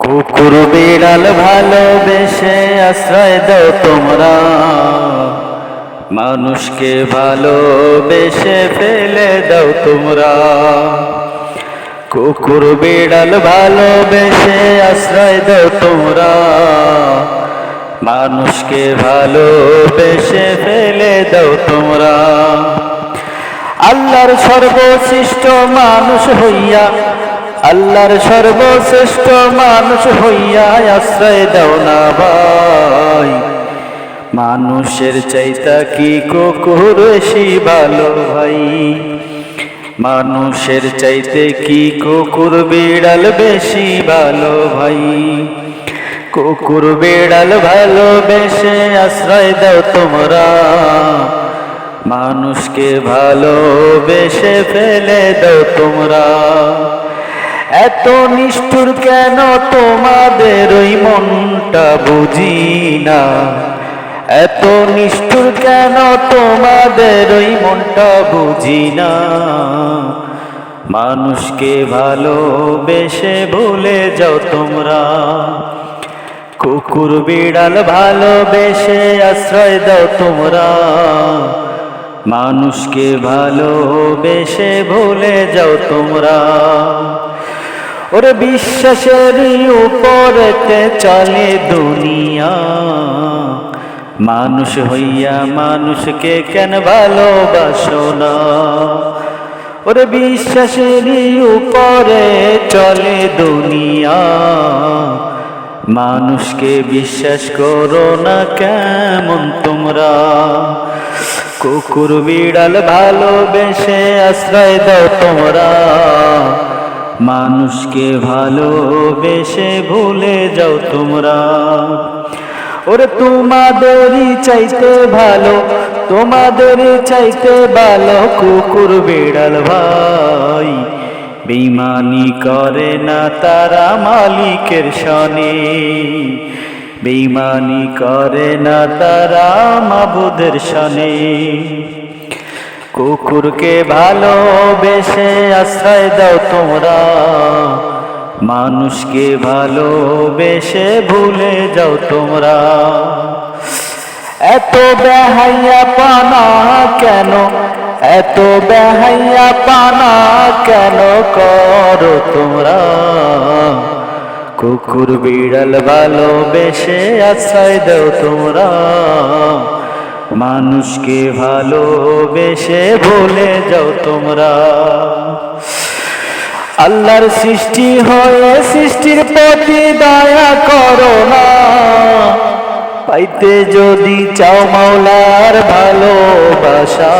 কুকুর বিড়াল ভালোবেসে আশ্রয় দাও তোমরা, মানুষকে ভালোবেসে ফেলে দাও তোমরা। কুকুর বিড়াল ভালোবেসে আশ্রয় দাও তোমরা, মানুষকে ভালোবেসে ফেলে দাও তোমরা। আল্লাহর সর্বশ্রেষ্ঠ মানুষ হইয়া, আল্লাহর সর্বশ্রেষ্ঠ মানুষ হইয়া আশ্রয় দাও না ভাই। মানুষের চাইতা কি কুকুর বেশি ভালো ভাই, মানুষের চাইতে কি কুকুর বিড়াল বেশি ভালো ভাই। কুকুর বিড়াল ভালোবেসে আশ্রয় দাও তোমরা, মানুষকে ভালোবেসে ফেলে দাও তোমরা। এত নিষ্ঠুর কেন তোমাদের ওই মনটা বুঝি না, এত নিষ্ঠুর কেন তোমাদের ওই মনটা বুঝি না। মানুষকে ভালোবেসে ভুলে যাও তোমরা, কুকুর বিড়াল ভালোবেসে আশ্রয় দাও তোমরা, মানুষকে ভালোবেসে ভুলে যাও তোমরা। ওরে বিশ্বাসেরই উপরেতে চলে দুনিয়া, মানুষ হইয়া মানুষকে কেন ভালোবাসো না। ওরে বিশ্বাসেরই উপরে চলে দুনিয়া, মানুষকে বিশ্বাস করো না কেমন তোমরা। কুকুর বিড়াল ভালোবেসে আশ্রয় দাও তোমরা, মানুষকে ভালোবেসে ভুলে যাও তোমরা। ওরে তোমাদেরই চাইতে ভালো, তোমাদেরই চাইতে ভালো কুকুর বিড়াল ভাই। বেঈমানি করে না তারা মালিকের শনে, বেঈমানি করে না তারা মাবুদের শনে। কুকুরকে ভালোবেসে আশ্রয় দাও তোমরা, মানুষকে ভালোবেসে ভুলে যাও তোমরা। এত বেহাইয়া পানা কেন, এত বেহাইয়া পানা কেন করো তোমরা। কুকুর বিড়াল ভালোবেসে আশ্রয় দাও তোমরা, মানুষকে ভালোবেসে ভুলে যাও তোমরা। আল্লাহর সৃষ্টি হয়ে সৃষ্টির প্রতি দয়া করো না, পাইতে যদি চাও মাওলার ভালোবাসা।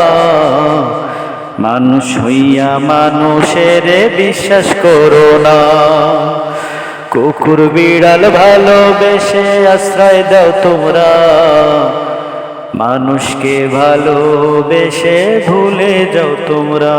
মানুষ হইয়া মানুষের বিশ্বাস করো না, কুকুর বিড়াল ভালোবেসে আশ্রয় দাও তোমরা, মানুষকে ভালোবেসে ভুলে যাও তোমরা।